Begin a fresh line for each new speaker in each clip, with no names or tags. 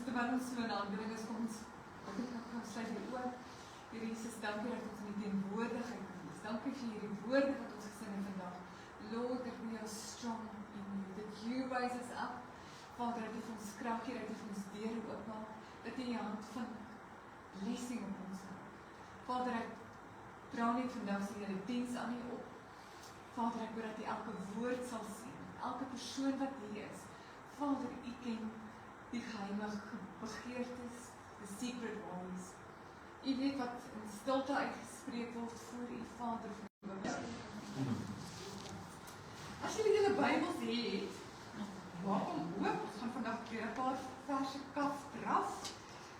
Terwyl ons so in aanbidding is, kom ons sluit die oor. Here Jesus, dankie dat ons in die teenwoordigheid kan wees. Dankie vir hierdie woorde wat ons gesing het vandag. Lord, that we are strong in you, that you rise us up. Vader, dat jy vir ons krag gee, dat jy vir ons deure oopmaak, dat jy hand van blessing op ons hou. Vader, ek dra net vandag sy hele diens aan u op. Vader, ek hoor dat jy elke woord sal sien, elke persoon wat hier is. Vader, u ken die geheime begeertes, the secret ones. U weet wat in stilte uitgespreek word voor u Vader. As jy julle Bybels het, maak hom oop, ons gaan vandag weer 'n paar verse kaf draf.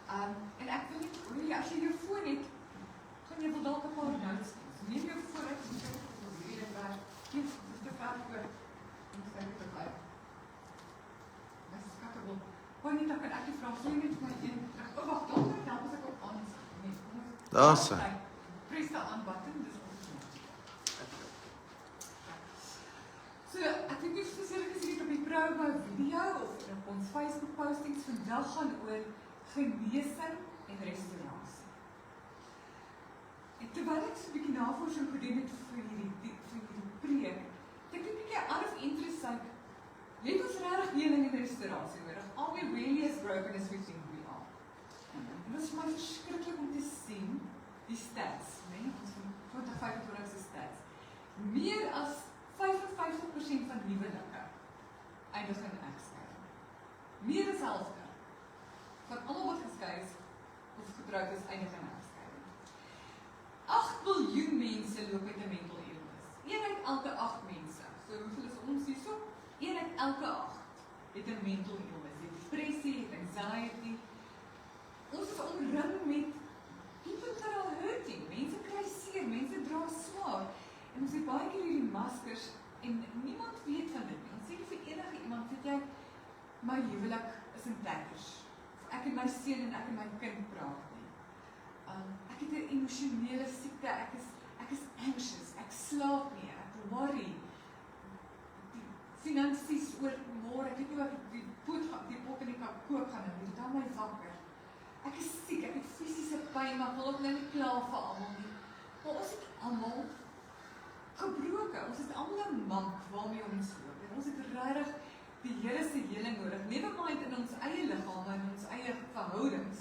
En ek wil net hoor, as jy jou foon het, gaan jy wel dalk 'n paar notes. Neem jou foon uit, en kyk of jy dit daar. Dis te ver voor. Ons kyk dit by. Dis skakel. Hoor net dat ek die vraag sê net my een terug. O, wag, dan moet help as ek op aan is. Nee,
daar sy.
Press the on button, dis ons. So, ek weet nie spesifiek as jy dit op die promo video of op ons Facebook postings vandag gaan oor genesing en restaurasie. En terwyl ek so 'n bietjie navorsing gedoen het vir hierdie preek, ek het 'n bietjie out of interest like, het ons regtig heling en restaurasie nodig? Are we really as broken as we think we are? En dit is vir my verskriklik om te sien, die stats, nee, ons van 2025 se stats. Meer as 55% van huwelike eindig in egskeiding. Meer as helfte van almal wat geskei is of getroud is, eindig in egskeiding. 8 miljoen mense loop met 'n mental illness. 1 uit elke 8 mense. So hoeveel is ons hierso? 1 uit elke 8 het 'n mental illness. Het depressie, het anxiety. Ons is omring met people that are hurting. Mense kry seer, mense dra swaar. En ons het baie keer hierdie maskers en niemand weet van dit nie. Ons sê nie vir enige iemand, weet jy, my huwelik is in tatters. Of ek en my seun en ek en my kind praat nie. Ek het 'n emosionele siekte, ek is anxious, ek slaap nie, ek worry. Die finansies oor môre, ek weet nie wat die pot in die kook gaan nou, dit hou my wakker. Ek is siek, ek het fisiese pyn, maar ek wil ook nou nie kla vir almal nie. Maar ons het almal gebroken, ons het almal 'n mank waarmee ons loop. En ons het regtig die Here se heling nodig. Never mind in ons eie liggame en ons eie verhoudings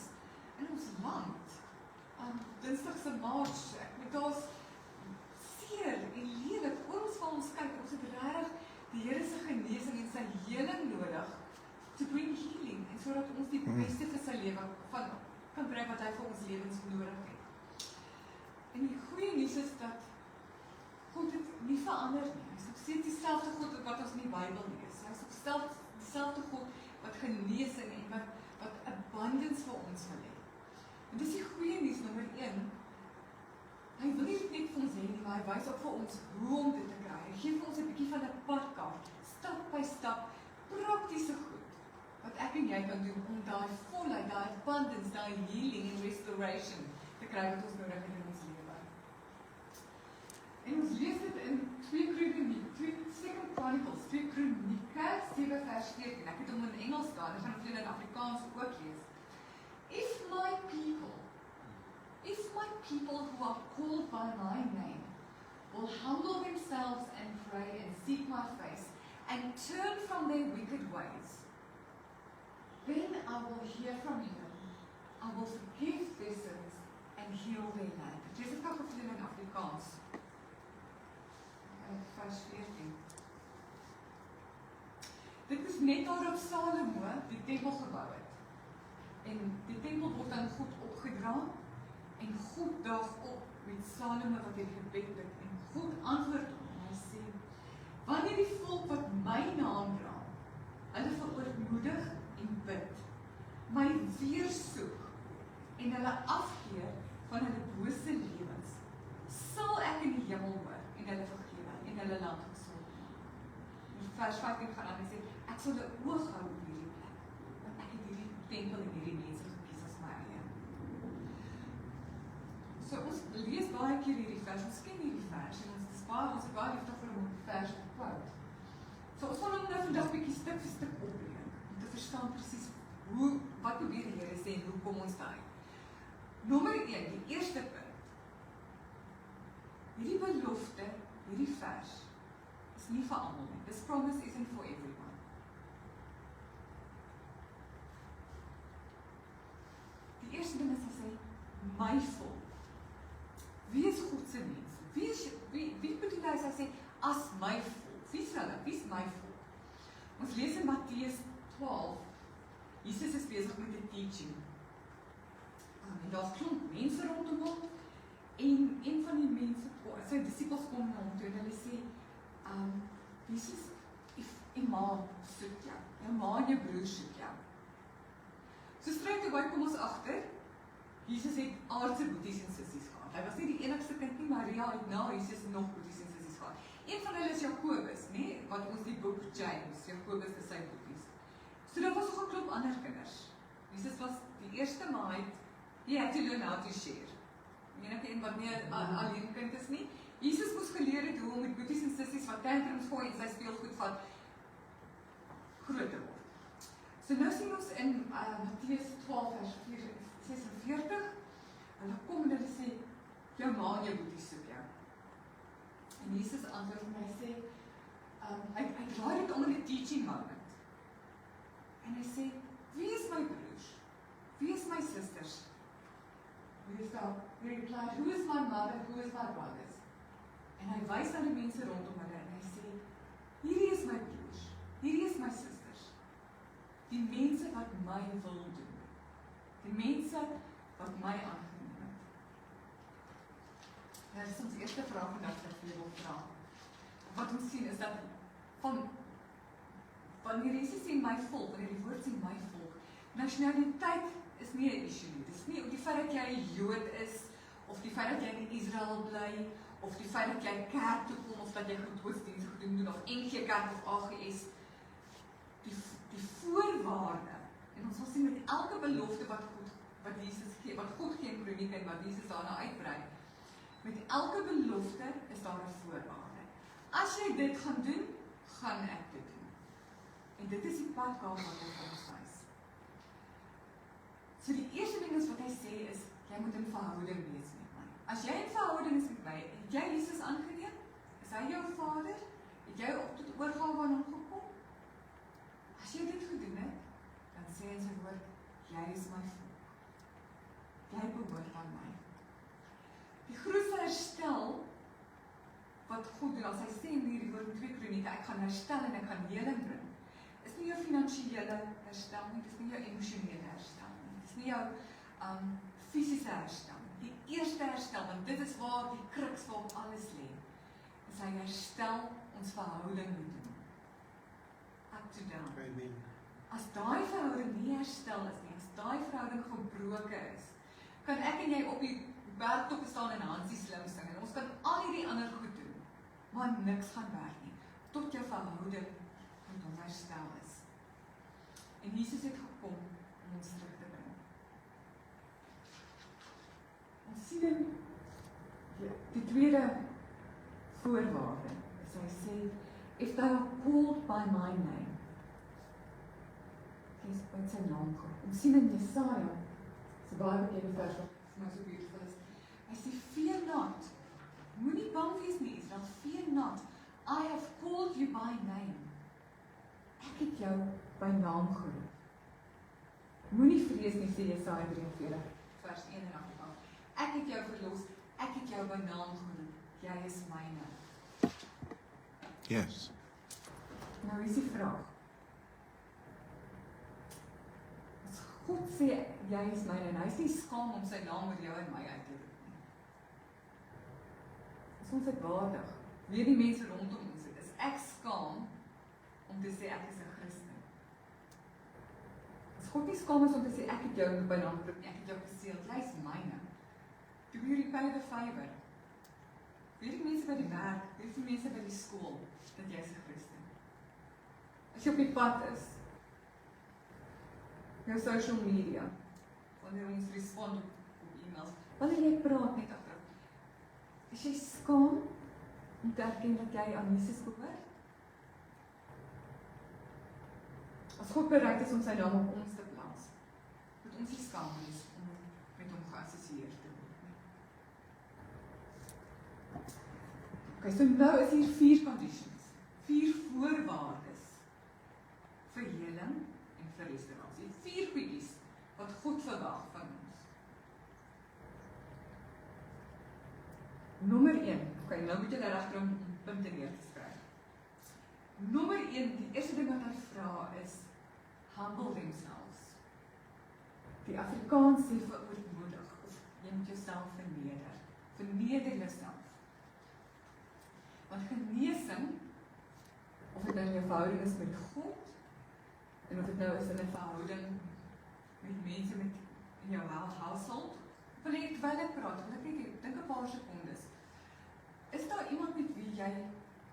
in ons land. Dinsdag se mars, ek weet daar's seer en lelik oor ons van ons kyk. Ons het regtig die Here se genesing en sy heling nodig to bring healing en sodat ons die beste vir sy lewe van kan kry wat hy vir ons lewens nodig het. En die goeie nuus is dat God het nie verander nie. Hy is nog steeds dieselfde God wat ons in die Bybel lees. Hy is nog dieselfde God wat genesing en wat abundance vir ons wil hê. En dis die goeie nuus nommer 1. Hy wil nie net vir ons hê nie, maar hy wys ook vir ons hoe om dit te kry. Hy gee vir ons 'n bietjie van 'n padkaart, stap by stap, praktiese goed wat ek en jy kan doen om daai volheid, daai abundance, daai healing en restoration te kry wat ons nodig het in ons lewe. En ons lees dit in 2 Chronicles 7 vers 14. Ek het hom in Engels daar, en ek gaan hom in Afrikaans ook lees. If my people who are called by my name will humble themselves and pray and seek my face and turn from their wicked ways, then I will hear from heaven, I will forgive their sins and heal their land. Dit is ook gefilm in Afrikaans. Vers 14. Dit is net nadat Salomo die tempel gebou het. En die tempel word dan goed opgedra en God daag op met Salomo wat die gebed bid en God antwoord hom en hy sê, wanneer die volk wat my naam dra, hulle verootmoedig en bid, my weer soek en hulle afkeer van hulle bose lewens, sal ek in die hemel hoor en hulle vergewe en hulle land gesond maak. In vers 15 gaan hy sê, ek sal 'n oog hou op hierdie plek, want ek het hierdie tempel en hierdie mense gekies as my eie. So ons lees baie keer hierdie vers, ons ken hierdie vers. ons het baie liefde vir hom vers gequote. So ons gaan hom nou vandag bietjie stuk vir stuk opbreek, om te verstaan presies wat probeer die Here sê en hoe kom ons daai. Nommer 1, die eerste punt. Hierdie belofte, hierdie vers, is nie vir almal nie. This promise isn't for everyone. Die eerste ding is hy sê, my volk. Wie is God se mense? Wie bedoel hy as hy sê, as my volk? Wie is hulle? Wie is my volk? Ons lees in Matteus 12, Jesus is besig met 'n teaching. En daar's klomp mense rondom hom, en een van die mense, sy disippels kom na hom toe, en hulle sê, Jesus, die ma soek jou, jou ma en jou broer soek jou. So straight away kom ons agter, Jesus het aardse boeties en sissies gehad. Hy was nie die enigste kind nie, Maria het na Jesus nog boeties en sissies gehad. Een van hulle is Jakobus, nee, wat ons die boek James, Jakobus is sy boeties. So daar was nog 'n klomp ander kinders. Jesus was die eerste, maar hy had to learn how to share. Enige een wat nie alleen kind is nie. Jesus moes geleer het hoe om met boeties en sissies wat tantrums gooi en sy speelgoed vat, groot te word. So nou sien ons in Matteus 12 vers 46, hulle kom en hulle sê, jou ma en jou boeties soek jou. En Jesus antwoord en hy sê, hy draai dit om in 'n teaching moment. En hy sê, wie is my broers? Wie is my sisters? He replied, who is my mother, who is my brothers? En hy wys na die mense rondom hulle en hy sê, hierdie is my broers, hierdie is my sisters. Die mense wat my wil doen. Die mense wat my aangeneem het. Nou, dis ons eerste vraag vandag wat ek wil vra. Wat ons sien is dat wanneer Jesus sê my volk, wanneer die woord sê my volk, nasionaliteit is nie 'n issue nie. Dis nie die feit dat jy 'n Jood is, of die feit dat jy in Israel bly, of die feit dat jy kerk toe kom, of dat jy godsdienst doen, of NG Kerk of AGS. Die voorwaarde, en ons sal sien met elke belofte wat Jesus gee, wat God gee in Kronieke en wat Jesus daarna uitbrei, met elke belofte is daar 'n voorwaarde. As jy dit gaan doen, gaan ek dit doen. En dit is die padkaart wat hy vir ons wys. So die eerste ding is wat hy sê is, jy moet in verhouding wees met my. As jy in verhouding is met my, het jy Jesus aangeneem? Is hy jou vader? Het jy op tot oorgawe aan hom gekom? As jy dit gedoen het, dan sê hy in sy woord, jy is my volk. Jy behoort aan my. Die grootste herstel wat God doen, as hy sê in hierdie woord in 2 Kronieke, ek gaan herstel en ek gaan heling bring, is nie jou finansiële herstel nie, dis nie jou emosionele herstel nie, dis nie jou fisiese herstel nie. Die eerste herstel, want dit is waar die kruks waarop alles lê, is hy herstel ons verhouding met hom. Up to down.
Amen.
As daai verhouding nie herstel is nie, as daai verhouding gebroke is, kan ek en jy op die bergtop staan en Hansie slim sing, en ons kan al hierdie ander goed doen, maar niks gaan werk nie, tot jou verhouding met hom herstel is. En Jesus het gekom om ons terug te bring. Ons sien in die tweede voorwaarde, is hy sê, if they are called by my name, kies wat sy naam gaan. Ons sien in Jesaja, is baie bekende vers wat vir my so beautiful is, hy sê, fear not, moenie bang wees nie, Israel, fear not, I have called you by name. Ek het jou by naam geroep. Moenie vrees nie, sê Jesaja 43, vers 1 en 8. Ek het jou verlos, ek het jou by naam geroep, jy is myne.
Yes.
Nou is die vraag. As God sê, jy is myne, en hy is nie skaam om sy naam oor jou en my uit te roep nie. Is ons dit waardig? Weet die mense rondom ons, is ek skaam om te sê ek is 'n Christen? As God nie skaam is om te sê ek het jou by naam geroep, ek het jou geseël, jy is myne. Do you repay the favor? Weet die mense by die werk, weet die mense by die skool, dat jy is 'n Christen? As jy op die pad is, jou social media, wanneer ons respond op e-mails, wanneer jy praat net agter, is jy skaam om te erken dat jy aan Jesus behoort. As God bereid is om sy naam op ons te plaas, moet ons nie skaam wees om met hom geassosieer te word nie. Okay, so nou is hier 4 conditions, 4 voorwaardes vir heling en vir restaurasie. 4 goedjies wat God verwag van ons. Nommer 1, okay, nou moet jy daar regter om punte neer te skryf. Nommer 1, die eerste ding wat hy vra is, humble themselves. Die Afrikaans sê verootmoedig, of jy moet jouself verneder. Verneder jouself. Want genesing, of dit nou in jou verhouding is met God, en of dit nou is in 'n verhouding met mense in jou household, wil ek terwyl ek praat, wil ek net dink 'n paar sekondes. Is daar iemand met wie jy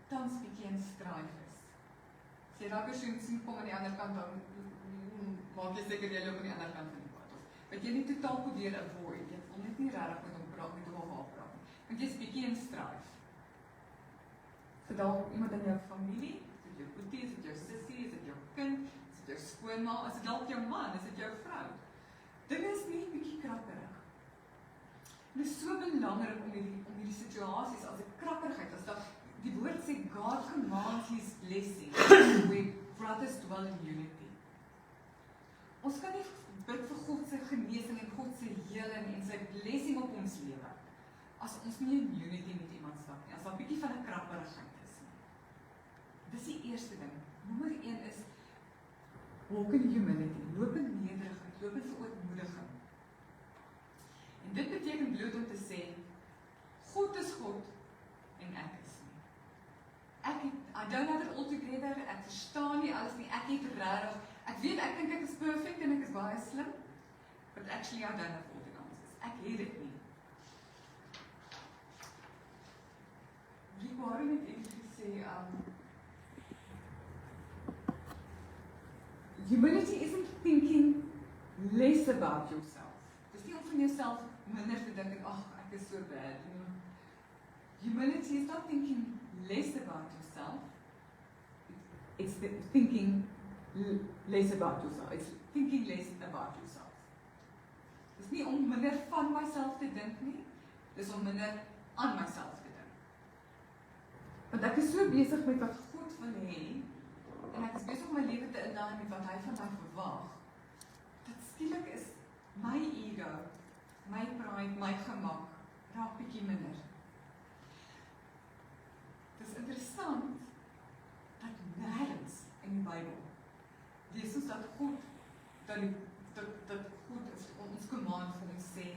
tans bietjie in strijd is? As jy daai persoon sien kom aan die ander kant, dan maak jy seker jy loop aan die ander kant van die pad. Of wat jy nie totaal probeer avoid, jy wil net nie regtig met hom praat, met hom of haar praat nie. Want jy's bietjie in strijd. So dalk iemand in jou familie, is dit jou boetie, is dit jou sussie, is dit jou kind, is dit jou skoonma, is dit dalk jou man, is dit jou vrou. Dinge is nie bietjie krapperig. Dit is so belangrik om hierdie situasies as 'n krapperigheid, as dat die woord sê God commands his blessing where brothers dwell in unity. Ons kan nie bid vir God se genesing en God se heling en sy blessing op ons lewe as ons nie in unity met iemand stap nie, as daar 'n bietjie van 'n krapperigheid is nie. Dis die eerste ding. Nommer 1 is walk in humility, loop in nederigheid, loop in verootmoediging. En dit beteken bloot om te sê, God is God en ek is nie. I don't have it all together, ek verstaan nie alles nie, ek het regtig, ek weet, ek dink ek is perfect en ek is baie slim, but actually I don't have all the answers. Ek het dit nie. Rick Warren het iets gesê, humility isn't thinking less about yourself. Dis nie om van jouself minder te dink en, ag, ek is so bad. Humility is not thinking less about yourself. It's thinking less about yourself. It's thinking less about yourself. Dis nie om minder van myself te dink nie, dis om minder aan myself te dink. Want ek is so besig met wat God wil hê, en ek is besig om my lewe te inlaai met wat hy van my verwag, dat skielik is my ego, my pride, my gemak, raak bietjie minder. Dis interessant, dat nêrens in die Bybel, lees ons dat God, dat God ons command vir ons sê,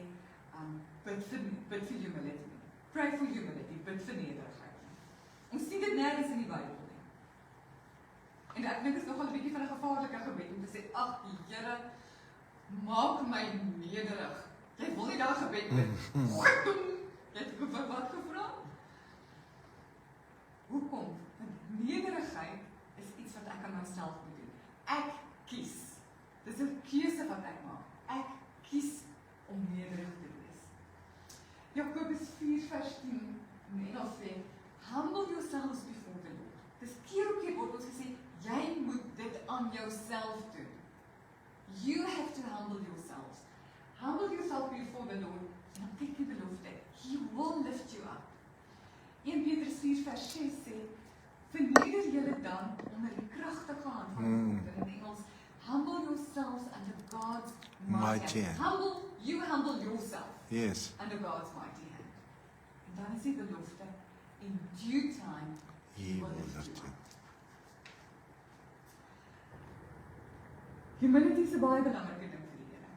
bid vir humility, pray for humility, bid vir nederigheid. Ons sien dit nêrens in die Bybel nie. En ek dink dit is nogal 'n bietjie van 'n gevaarlike gebed om te sê, ag, die Here, maak my nederig. Jy wil nie daar gebed bid. Jy het wat gevra? Hoekom? Want nederigheid is iets wat ek aan myself moet doen. Ek kies. Dis 'n keuse wat ek maak. Ek kies om nederig te wees. Jakobus 4:10 in Engels sê, humble yourselves before the Lord. Dis keer op keer word ons gesê, jy moet dit aan jouself doen. You have to humble yourselves. Humble yourself before the Lord, en dan kyk die belofte. He will lift you up. 1 Petrus 4:6 sê, verneder julle dan onder die kragtige hand van God. In Engels, humble yourselves under God's mighty hand. You humble yourself under God's mighty hand. En dan is die belofte, in due time, He will lift you up. Humility is 'n baie belangrike ding vir die Here.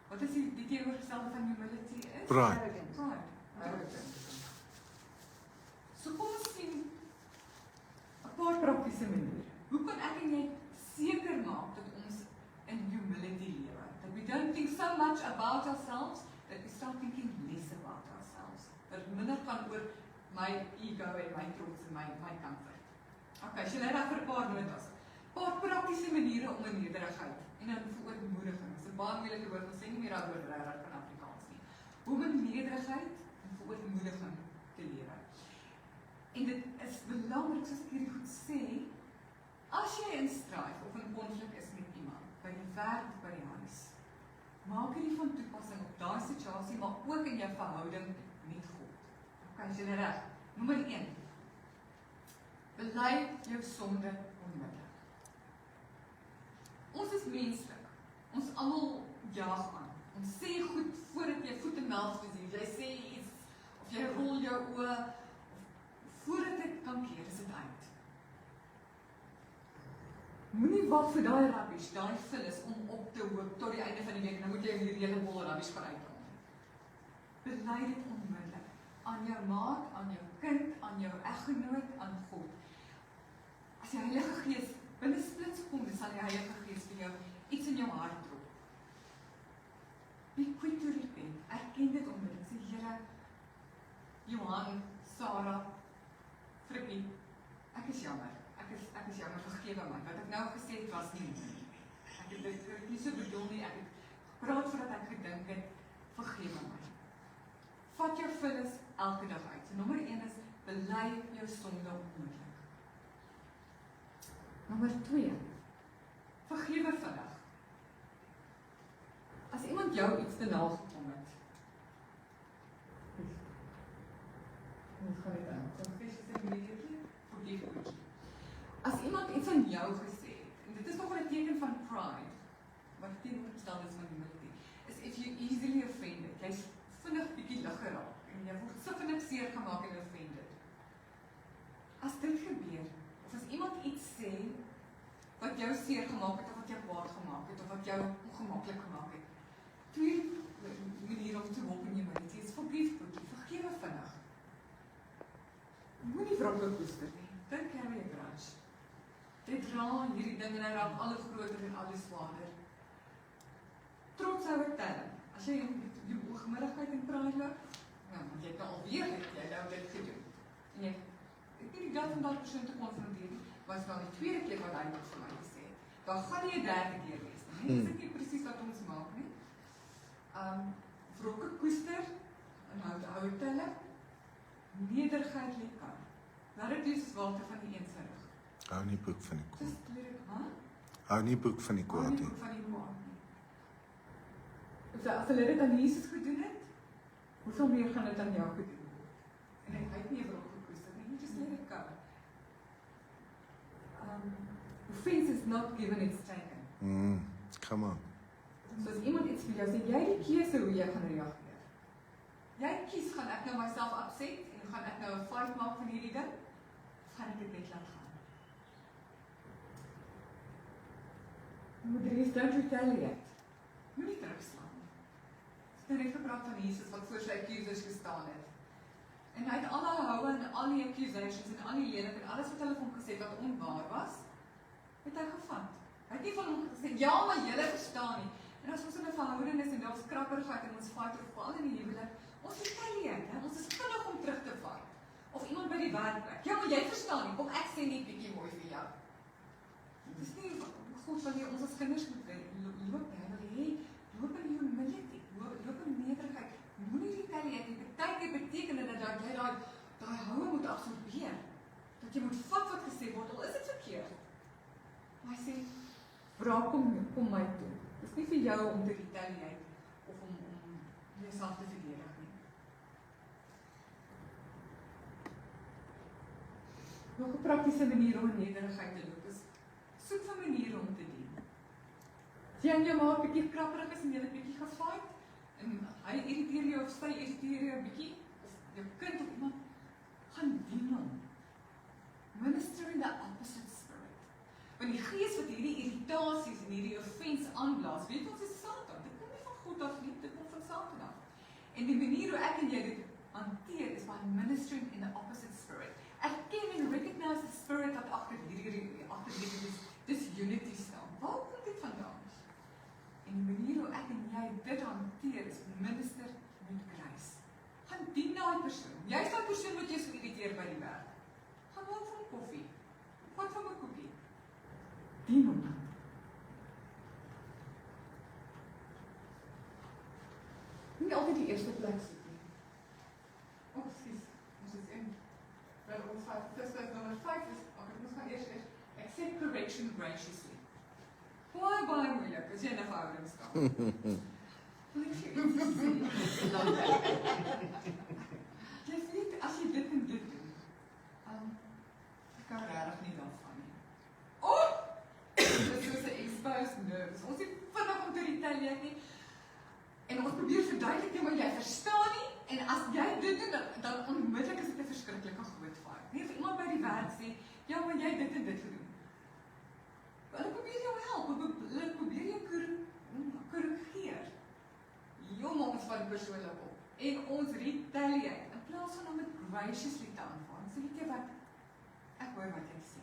Wat is die teenoorgestelde van humility is?
Pride.
Arrogance. So kom ons sien 'n paar praktiese maniere. Hoe kan ek en jy seker maak dat ons in humility lewe? That we don't think so much about ourselves, that we start thinking less about ourselves. Dat minder gaan oor my ego en my trots en my comfort. Okay, as jy net daar vir 'n paar notas. Paar praktiese maniere om in nederigheid en in verootmoediging. Dis 'n baie moeilike woord, ons sê nie meer daaroor regtig in Afrikaans nie. Hoe om in nederigheid en verootmoediging te lewe. En dit is belangrik, soos ek hierdie goed sê, as jy in strijd of in konflik is met iemand, by die werk of by die huis, maak hierdie van toepassing op daai situasie, maar ook in jou verhouding met God. Ok, is julle reg? Nommer 1. Bely jou sonde onmiddellik. Ons is menslik. Ons almal jaag aan. Ons sê goed voordat jy voet en meld sien. Jy sê iets, of jy rol jou oë, of voordat dit kan keer, is dit uit. Moenie wag vir daai rubbish, daai vullis om op te hoop tot die einde van die week, nou moet jy hierdie hele bol rubbish gaan uithaal. Bely dit onmiddellik. Aan jou maat, aan jou kind, aan jou eggenoot, aan God. As die Heilige Gees binne splitsekonde sal die Heilige Gees vir jou iets in jou hart drop. Be quick to repent. Erken dit onmiddellik. Sê, Here, Johan, Sarah, Frikkie, ek is jammer. Ek is jammer, vergewe my. Wat ek nou gesê het was nie. Ek het dit nie so bedoel nie. Ek het gepraat voordat ek gedink het, vergewe my. Vat jou vullis elke dag uit. So, nommer 1 is, bely jou sonde onmiddellik. Nommer 2, vergewe vinnig. As iemand jou iets te nagekom het, ons gaan dit aan, as iemand iets aan jou gesê het, en dit is nog 'n teken van pride, wat teenoorgestel is van humility, is if you easily offended, jy's vinnig bietjie lig geraak, en jy word so vinnig seer gemaak en offended. As dit gebeur, of as iemand iets sê, wat jou seer gemaak het, of wat jou kwaad gemaak het, of wat jou ongemaklik gemaak het, tweede manier om te walk in humility is forgive quickly, vergewe vinnig. Moenie wrok koester nie, don't carry a grudge. Dit dra hierdie ding en hy raak al hoe groter en al hoe swaarder. Trots hou ek telling. As jy in die hoogmoedigheid en pride loop, nou, want jy het nou alweer jy nou dit gedoen. En jy het nie die dag om dat persoon te konfronteer nie, was nou die tweede keer wat hy dit vir my gesê het. Dan gaan nie 'n derde keer wees nie. Dit is nie presies wat ons maak nie. Wrokke koester, en hou ek telling, nederigheid lê kan. Laat dit wees water van die een se rug.
Hou nie boek van die kwaad.
Dis klerik, hè?
Hou nie boek van die kwaad
Hou nie
nie.
boek van die kwaad nie. As hulle dit aan Jesus gedoen het, hoeveel meer gaan dit aan jou gedoen? En hy het nie 'n wrok gekoester nie, just let it go. Offense is not given, it's taken.
Come on.
So as iemand iets vir jou sê, jy die keuse hoe jy gaan reageer. Jy kies, gaan ek nou myself upset, en gaan ek nou 'n fight maak van hierdie ding, of gaan ek dit net laat gaan? Nommer 3 is don't retaliate. Moenie terugslaan nie. Ek het net gepraat van Jesus wat voor sy accusers gestaan het. En hy het al die houe en al die accusations en al die lelik en alles wat hulle van hom gesê het wat onwaar was, het hy gevat. Hy het nie van hom gesê, ja, maar julle verstaan nie. En as ons in 'n verhouding is en daar is krapperigheid in ons fight of veral in die huwelik, ons retaliate, ons is vinnig om terug te vat. Of iemand by die werkplek, ja, maar jy verstaan nie, kom ek sê net bietjie mooi vir jou. Dis nie God wil ons as kinders moet loop, hy wil hê, loop in humility, loop in nederigheid, moenie retaliate nie. Partykeer beteken dit dat jy daai houe moet absorbeer, dat jy moet vat wat gesê word, al is dit verkeerd. Maar hy sê, vra kom my toe. Dis nie vir jou om te retaliate, of om jouself te verdedig nie. Nog 'n praktiese manier om in nederigheid te loop is, soek vir maniere om te dien. As jy en jou maat bietjie krapperig is en jy het bietjie gefight, en hy irriteer jou of sy irriteer jou bietjie, of jou kind of iemand, gaan dien hom. Minister in the opposite spirit. Want die gees wat hierdie irritasies en hierdie offense aanblaas, weet ons is Satan. Dit kom nie van God af nie, dit kom van Satan af. En die manier hoe ek en jy dit hanteer is by ministering in the opposite spirit. Erken en recognize the spirit wat agter hierdie disunity staan. Waar kom dit vandaan? En die manier hoe ek en jy dit hanteer is minister met grace. Gaan dien daai persoon. Jy is daai persoon wat jy so irriteer by die werk. Gaan maak vir 'n koffie. Vat vir 'n koekie. Dien hom dan. Nie altyd die eerste plek sit nie. Ekskuus, ons is in. Wel ons Nommer 5 is, ek moet gaan eers accept correction graciously. Baie moeilik, as jy in 'n verhouding staan. Wil ek sê, jy weet, as jy dit en dit doen, ek kan regtig nie daarvan nie. Dit is soos 'n exposed nerves. Ons het vinnig om te retaliate nie, en ons probeer verduidelik maar jy verstaan nie, en as jy dit doen, dan onmiddellik is dit 'n verskriklike groot fout. Nie as iemand by die werk sê, ja, maar jy dit en dit gedoen. Hulle probeer jou help, hulle probeer jou korrigeer. Jou maak ons van persoonlik op. En ons retaliate, in plaas van om met graciously te aanvaar. So weet jy wat, ek hoor wat jy sê.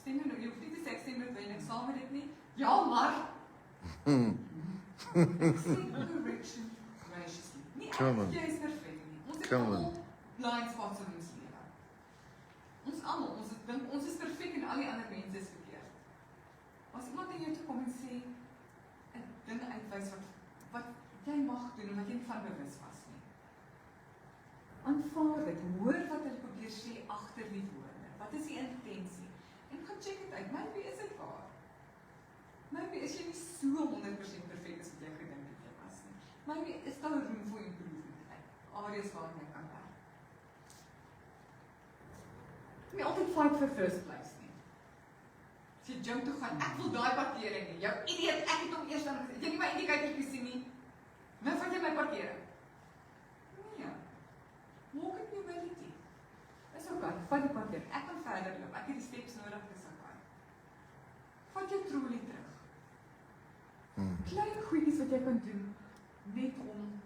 Stem nou, jy hoef nie te sê, ek stem noodwendig saam met dit nie. Ja, maar accept correction graciously. Nie ek, jy is perfect nie. Ons het allemaal blind spots in ons lewe. Ons allemaal, ons dink, ons is perfect en al die ander mense is verkeerd. As iemand in jou toe kom en sê, 'n ding uitwys wat jy mag doen en wat jy nie van bewus was nie. Aanvaar dit, hoor wat hulle probeer sê agter die woorde. Wat is die intensie? En gaan check dit uit, maybe is dit waar. Maybe is jy nie so 100% perfect as wat jy gedink het jy was nie. Maybe is daar room for improvement. Areas waar jy kan werk. Nie altyd fight for first place nie. As jy gym toe gaan, ek wil daai parkering nie. Jou idiot, ek het hom eers dan gesê. Jy nie my indicator gesien nie. Nou vat jy my parkering. Nee. Walk in humility. Is okay, vat die parkering. Ek kan verder loop. Ek het die steps nodig, dis okay. Vat jou trolley terug. Klein goedjies wat jy kan doen, net om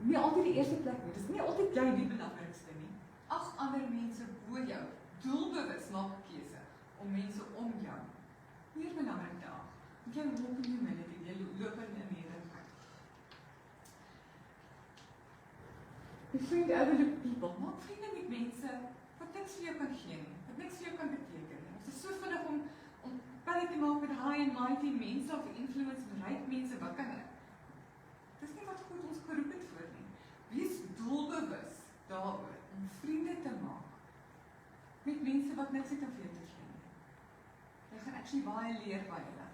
nie altyd die eerste plek nie. Dis nie altyd jy die belangrikste nie. 8 ander mense bo jou, doelbewus maak 'n keuse om mense om jou meer belangrik te ag. Jy walk in humility, jy loop in nederigheid. Befriend other people, maak vriende met mense wat niks vir jou kan gee nie, wat niks vir jou kan beteken nie. Ons is so vinnig om pelle te maak met high and mighty mense of influence en ryk mense, wat kan ek? Dis nie wat God ons geroep het voor nie. Wees doelbewus daaroor om vriende te maak met mense wat niks het om vir jou te gee nie. Jy gaan actually baie leer by hulle.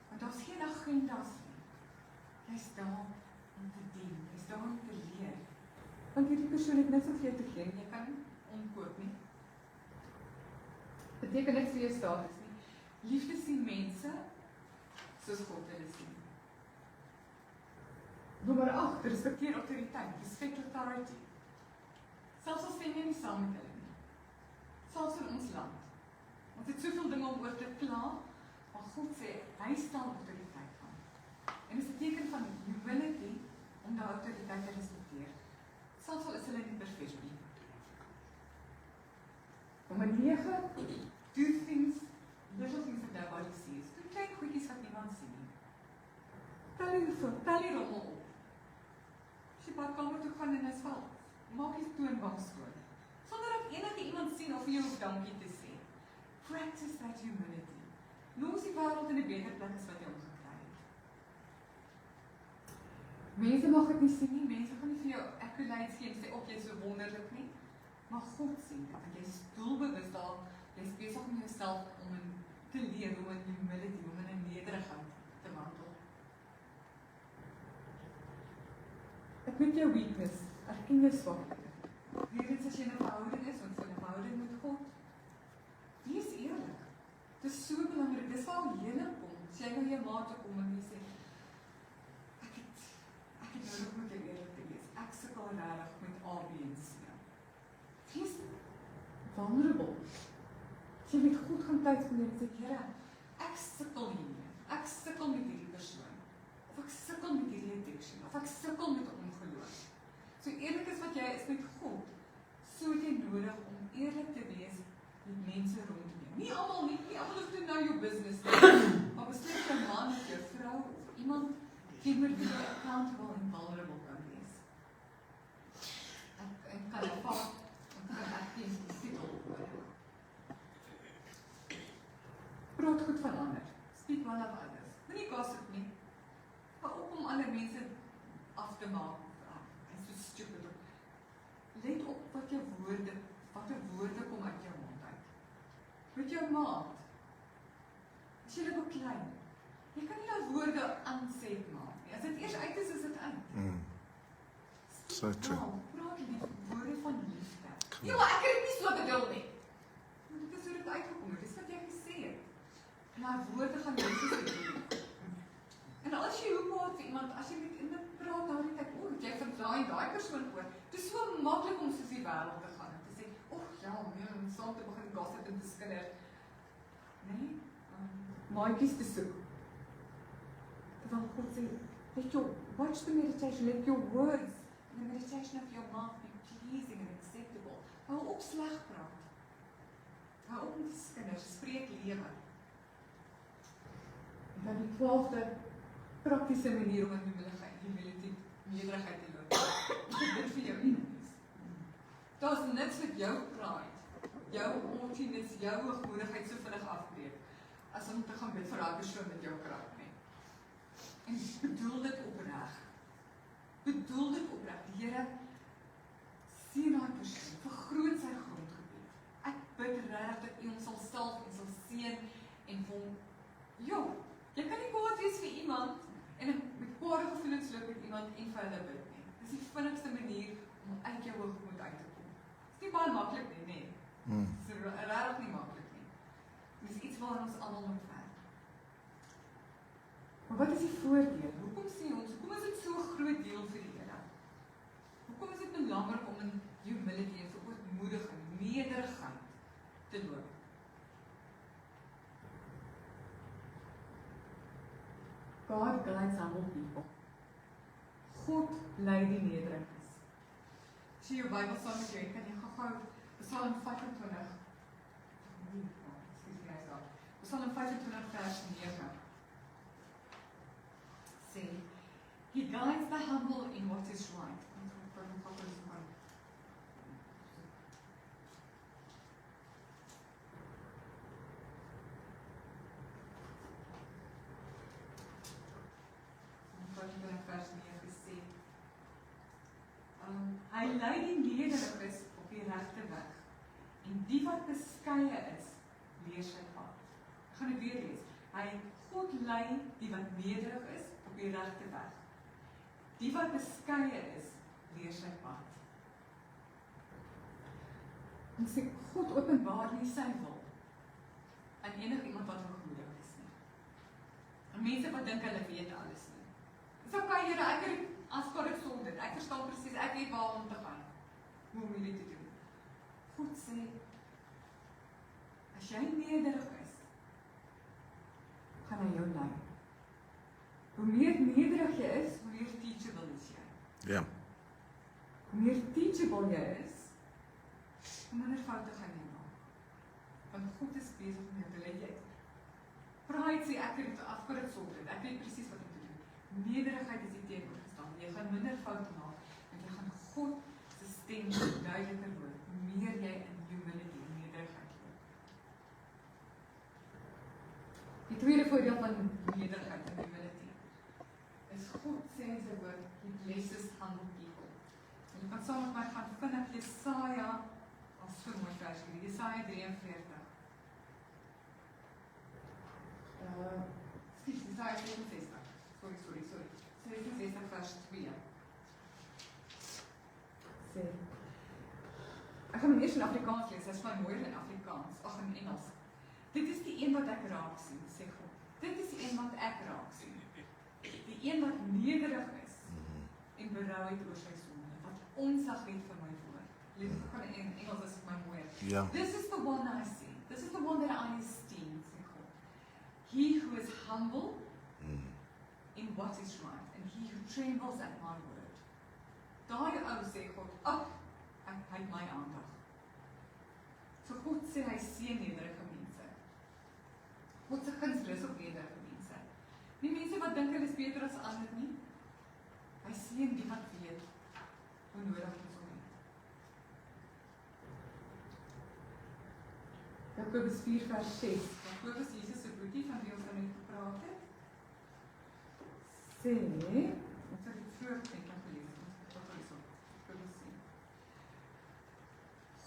Want daar's geen agendas nie. Jy's daar om te dien, jy's daar om te leer. Want hierdie persoon het niks om vir jou te gee, jy kan omkoop nie. Beteken niks vir jou status nie. Liefde sien mense soos God hulle sien. Nommer 8, respekteer autoriteit, respect authority. Selfs al stem jy nie saam met hulle nie. Selfs in ons land. Ons het soveel dinge om oor te kla, maar God sê, hy stel autoriteit aan. En dit is 'n teken van humility om die autoriteit te respekteer. Selfs al is hulle nie perfek nie. Nommer 9, do things, little things that nobody sees. Doe klein goedjies wat niemand sien nie. Tel die rommel op. As jy badkamer toe gaan en is val, maak die toonbank skoon. Sonder dat enige iemand sien of jy hoef dankie te sê. Practice that humility. Los die wêreld in 'n beter plek as wat jy omgekry het. Mense mag dit nie sien nie, mense gaan nie vir jou accolades gee en sê, "Op, jy is so wonderlik nie." Maar God sien dit, want jy is doelbewus daar, jy is besig om jouself om te leer, om in humility, om in 'n nederigheid te wandel. Admit jou weakness, erken jou swakheid. Weerens as jy in 'n verhouding is, want in 'n verhouding met God, wees eerlik. Dit is so belangrik, dis waar heling kom. As jy nou jou maat toe kom en jy sê, ek het nodig om jou eerlik te wees. Ek sukkel regtig met A, B en C. Wees vulnerable. As jy met God gaan tyd spandeer en sê, Here, ek sukkel hiermee. Ek sukkel met hierdie persoon. Of ek sukkel met hierdie addiction. Of ek sukkel met ongeloof. So eerlik as wat jy is met God, so het jy nodig om eerlik te wees met mense rondom jou. Nie almal hoef te know jou business nie. Maar beslis 'n man of jou vrou of iemand teenoor wie jy accountable en vulnerable kan wees. Ek kan ervaar, ek ken die titel. Praat goed van ander. Speak well of others. Moenie gossip nie. Maar ook om ander mense af te maak. Is so stupid. Let op wat jou woorde jou maat, is jy ook klein. Jy kan nie daai woorde aanset maak nie. As dit eers uit is dit uit.
So true.
Praat lief, woorde van liefde. Ja, maar ek het dit nie so bedoel nie. Maar dit is hoe dit uitgekom het, dis wat jy gesê het. En daai woorde gaan mense se doen. En as jy hoe praat vir iemand, as jy met iemand praat, dan dink ek, jy verdraai daai persoon oor. Dit is so maklik om soos die wêreld te gaan en te sê, ja, om saam te begin gossip en te skinder. Nee, maatjies te soek. Terwyl God sê, watch the meditation, let your words and the meditation of your mouth be pleasing and acceptable. Hou op sleg praat. Hou op met die skinder, spreek lewe. En dan die 12de praktiese manier om in humility, nederigheid te loop. Dit vir jou enemies. Daar is niks wat jou pride, jou haughtiness, jou hoogmoedigheid so vinnig afbreek, as om te gaan bid vir daai persoon met jou krag nie. En bedoel dit opreg. Bedoel dit opreg. Die Here sien daai persoon, vergroot sy grondgebied. Ek bid regtig dat U hom sal salf en sal seën en vir hom, jy kan nie kwaad wees vir iemand en met kwade gevoelens loop met iemand en vir hulle bid nie. Dis die vinnigste manier om uit jou hoogmoed uit te kom. Dis nie baie maklik nie, nee. Dis regtig nie maklik nie. Dis iets waar ons almal moet werk. Maar wat is die voordeel? Hoekom sê ons, hoekom is dit so 'n groot deel vir die Here? Hoekom is dit belangrik om in humility en ootmoediging, nederigheid te loop? God guides humble people. God lei die nederiges. As jy jou Bybel saam met jou het, kan jy gou Psalm 25. Psalm 25 vers 9. Sê, He guides the humble in what is right. Vers 9 sê, hy lei die nederiges op die regte weg, en die wat beskeie is, leer sy pad. Ek gaan dit weer lees. God lei die wat nederig is op die regte weg. Die wat beskeie is, leer sy pad. En sê, God openbaar nie sy wil aan enigiemand wat hoogmoedig is nie. En mense wat dink hulle weet alles nie. Dis okay, Here, ek het as God ek sou dit. Ek verstaan presies, ek weet waar om te gaan. Hoe om dit te doen. God sê, as jy nederig is, gaan hy jou lei. Hoe meer nederig jy is, hoe meer teachable is jy.
Ja.
Hoe meer teachable jy is, hoe minder foute gaan jy maak. Want God is besig om jou te lei. Pride sê ek het afgod ek sou dit. Ek weet presies wat om te doen. Nederigheid is die teenoorgestaan. Jy gaan minder foute maak, en jy gaan God se stem duideliker hoor, hoe meer jy in humility en nederigheid loop. Die tweede voordeel van nederigheid en humility is God sê in sy woord, He blesses humble people. En jy kan saam met my gaan vinnig Jesaja, as so mooi vers hier, Jesaja 43. Jesaja 67. Sorry. 67 vers 2. Sê. Ek gaan hom eers in Afrikaans lees, hy is baie mooier in Afrikaans, in Engels. Dit is die een wat ek raak sien, sê God. Dit is die een wat ek raak sien. Die een wat nederig is en berou het oor sy sonde, wat onsag het vir my woord. Lees ek in Engels, is my mooier.
Ja.
This is the one I see. This is the one that I esteem, sê God. He who is humble in what is right, and he who trembles at my word. Daai ou sê God, ek het my aandag. So God sê hy seën nederige mense. God se guns rus op nederige mense. Nie mense wat dink hulle is beter as ander nie. Hy seën die wat weet hoe nodig ons hom het. Jakobus 4 vers 6. Jakobus Jesus se broertjie van wie ons nou net gepraat het. Sê, ons het dit vroeër gelees,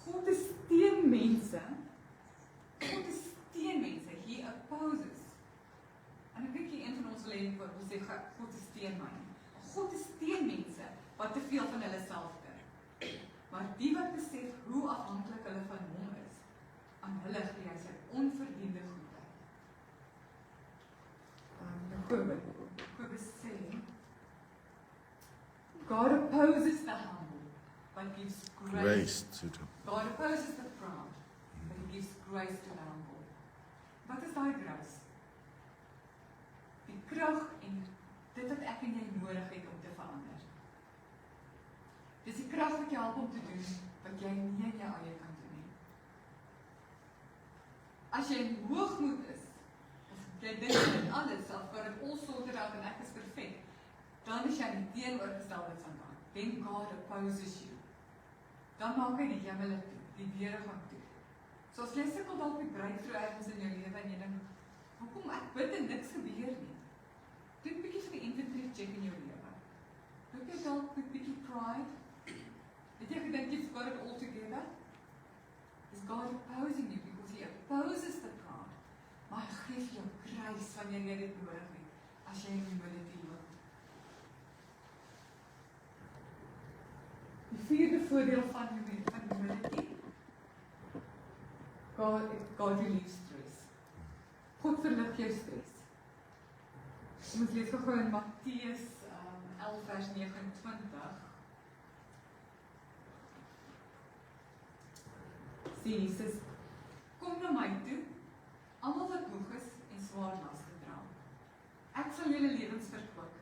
God is teen mense, God is sê God steun my nie. God steun mense wat te veel van hulle self dink. Maar die wat besef hoe afhanklik hulle van hom is, aan hulle gee hy sy onverdiende goedheid. Jakobus sê, God opposes the humble, but gives grace. God opposes the proud, but he gives grace to the humble. Wat is daai grace? Die krag en dit wat ek en jy nodig het om te verander. Dis die krag wat jou help om te doen wat jy nie in jou eie kan doen nie. As jy in hoogmoed is, of jy dink dit alles, of got it all sorted out en ek is perfek, dan is jy in die teenoorgestelde van daai. Then God opposes you. Dan maak hy die hemel toe, die deure gaan toe. So as jy sukkel dalk met breakthrough ergens in jou lewe en jy dink, hoekom ek bid en niks gebeur nie? Doen 'n bietjie van die inventory check in jou lewe. Look jy dalk met bietjie pride? Het jy gedink you've got it all together? Is God opposing you because he opposes the proud? Maar hy gee vir jou grace wanneer jy dit nodig het, as jy in humility loop. Die vierde voordeel van humility, God relieves stress. God verlig jou stres. Ons lees gou in Matteus 11 vers 29. Sê Jesus, kom na my toe, almal wat moeg is en swaar las gedra. Ek sal julle lewens verkwik.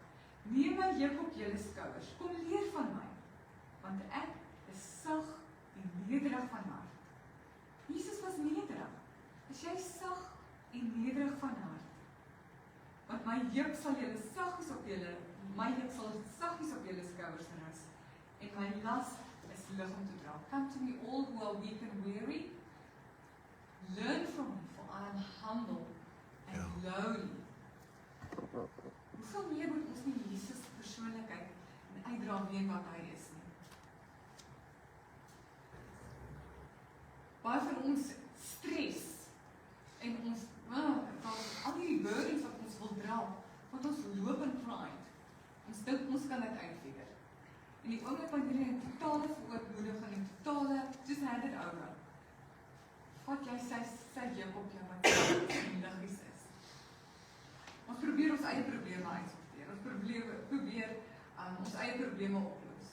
Neem my juk op julle skouers, kom leer van my, want ek is sag en nederig van hart. Jesus was nederig. Is jy sag en nederig van hart? Want my juk sal julle saggies op julle skouers rus, en my las is lig om te dra. Come to me all who are weak and weary. Learn from me, for I am humble and lowly. Hoeveel meer moet ons nie Jesus persoonlikheid en uitdra weet wat hy is nie? Baie van ons stres en ons al die burdens wat ons wil dra, want ons loop in pride. Ons dink ons kan dit uitfigure. En die oomblik wanneer jy in totale verootmoediging en totale, just hand it over, vat jy sy juk op jou wat liggies is. Ons probeer ons eie probleme uitsorteer. Ons probeer ons eie probleme oplos.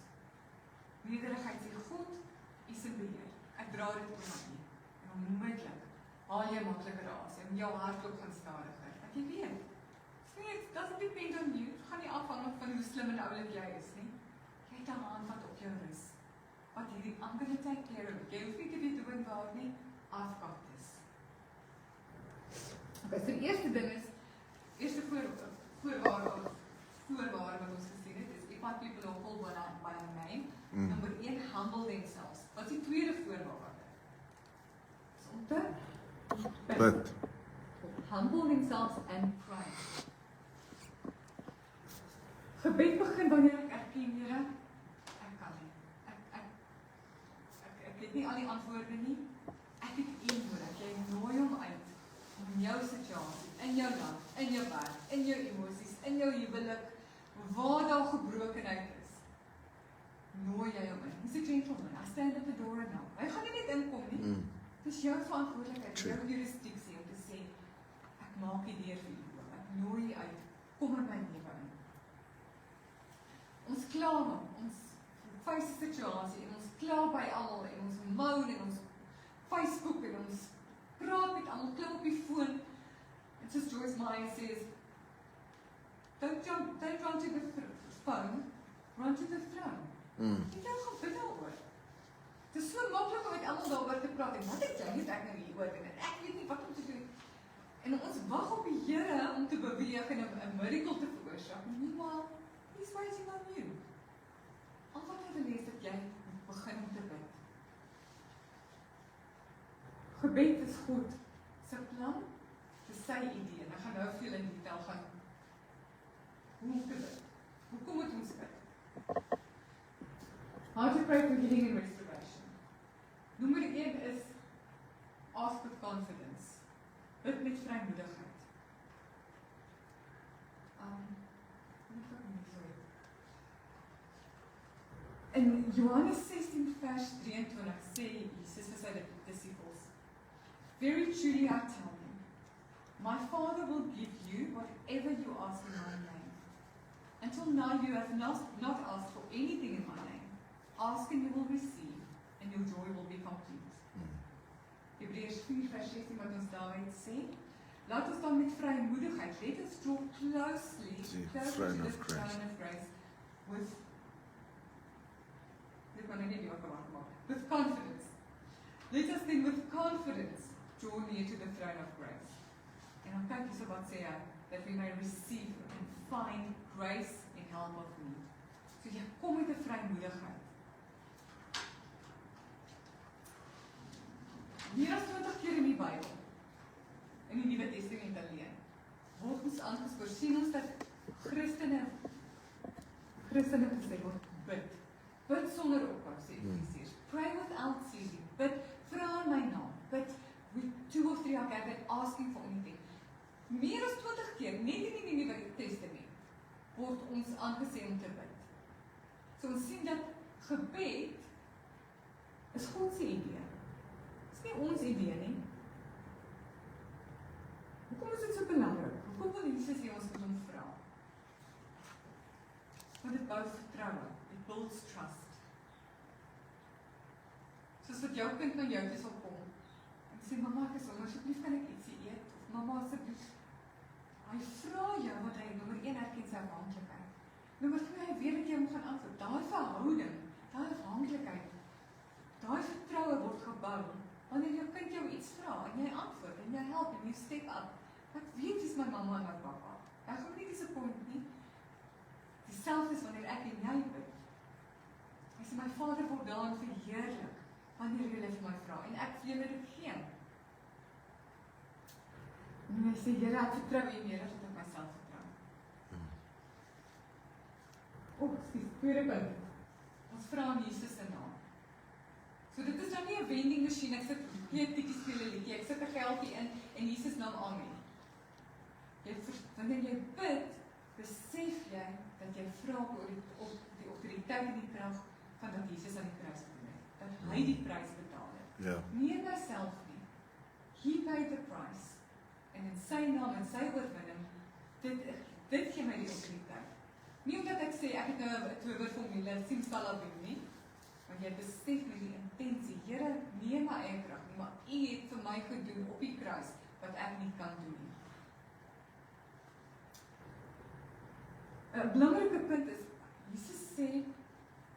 Nederigheid sê, God is in beheer. Ek dra dit oor my. En onmiddellik haal jy makliker asem. Jou hartklop gaan stadiger. Wat jy weet. It doesn't depend on you. Het gaan nie afhang van hoe slim en oulik jy is nie. Jy het 'n hand wat op jou rus. Wat hierdie I'm gonna take care of it. Jy hoef nie te weet hoe en waar nie. I've got this. Okay, so die eerste ding is, eerste voorwaarde wat ons gesien het, is if my people are called by a name, number 1, humble themselves. Wat is die tweede voorwaarde? Is om te bid. Humble themselves and pray. Gebed begin wanneer ek erken, Here, ek kan nie. Ek het nie al die antwoorde nie. Ek het U nodig. Jy nooi hom uit om in jou situasie, in jou land, in jou werk, in jou emosies, in jou huwelik, waar daar gebrokenheid is, nooi jy hom in. He's a gentleman. I stand at the door now. Hy gaan nie net inkom nie. Dit is jou verantwoordelikheid, jou jurisdiksie om te sê, ek maak die deur vir U oop. Ek nooi U uit. Kom in my lewe in. Ons kla hom, ons face situasie en ons kla by almal en ons moan en ons Facebook en ons praat met almal, klim op die foon. It's just Joyce Meyer says, don't run to the phone, run to the throne. Jy kan gaan bid daaroor. Het is so maklik om met almal daaroor te praat en wat het jy net ek nou hier oor en ek weet nie wat om te doen. En ons wag op die Here om te beweeg en 'n miracle te veroorsaak. Meanwhile, He's waiting on you. Al wat hy wil hê is dat jy begin om te bid. Gebed is God se plan, dis sy idee. En ek gaan nou veel in detail gaan hoe om te bid. Hoekom moet ons bid? How to pray for healing and restoration. Nommer 1 is ask with confidence. Bid met vrymoedigheid. Johannes 16 vers 23 sê Jesus vir sy disippels, "Very truly I tell you, my Father will give you whatever you ask in my name. Until now you have not asked for anything in my name. Ask and you will receive, and your joy will be complete." Hebreërs 4 vers 16 wat ons daaruit sê, laat ons dan met vrymoedigheid, let us draw closely to the throne of grace with confidence. Let us then with confidence draw near to the throne of grace. En dan kyk hierso wat sê hy, that we may receive and find grace in help of need. So jy kom met 'n vrymoedigheid. Meer as 20 keer in die Bybel, in die Nuwe Testament alleen, word ons aangespoor, sien ons dat Christene gesê word, bid sonder ophou, sê Efesiërs, pray without ceasing, bid, vra in my naam, bid with 2 or 3 are gathered asking for anything. Meer as 20 keer, net in die Nuwe Testament, word ons aangesê om te bid. So ons sien dat gebed is God se idee. Dis nie ons idee nie. Hoekom is dit so belangrik? Hoekom wil Jesus hê ons moet hom vra? Want dit bou vertroue. It builds trust. Soos wat jou kind na jou toe sal kom en sê, "Mamma, ek is honger, asseblief kan ek ietsie eet?" Of "Mamma, asseblief." Hy vra jou wat hy nommer 1 erken sy afhanklikheid. Nommer 2, hy weet dat jy hom gaan antwoord. Daai verhouding, daai afhanklikheid, daai vertroue word gebou wanneer jou kind jou iets vra en jy antwoord en jy help en jy step up. Ek weet dis my mamma en my pappa. Ek gaan nie disappoint nie. Dieselfde is wanneer ek en jy bid. Hy sê, "My Vader word daarin verheerlik wanneer julle vir my vra en ek vir julle dit gee." En hy sê, "Here, ek vertrou U meer as wat ek myself vertrou." Tweede punt. Ons vra in Jesus se naam. So dit is nou nie 'n vending masjien, ek sit twee tikkies speel 'n liedjie, ek sit 'n geldjie in Jesus naam amen. Wanneer jy bid, besef jy dat jy vra op die autoriteit en die krag van dat Jesus aan die kruis gedoen het. Dat hy die prys betaal het.
Ja.
Nie in myself nie. He paid the price. En in sy naam en sy oorwinning, dit gee my die autoriteit. Nie omdat ek sê, ek het nou 'n towerformule, simsalabim nie, want jy besef met die intensie, Here, nie my eie krag nie, maar U het vir my gedoen op die kruis, wat ek nie kan doen nie. 'n belangrike punt is, Jesus sê,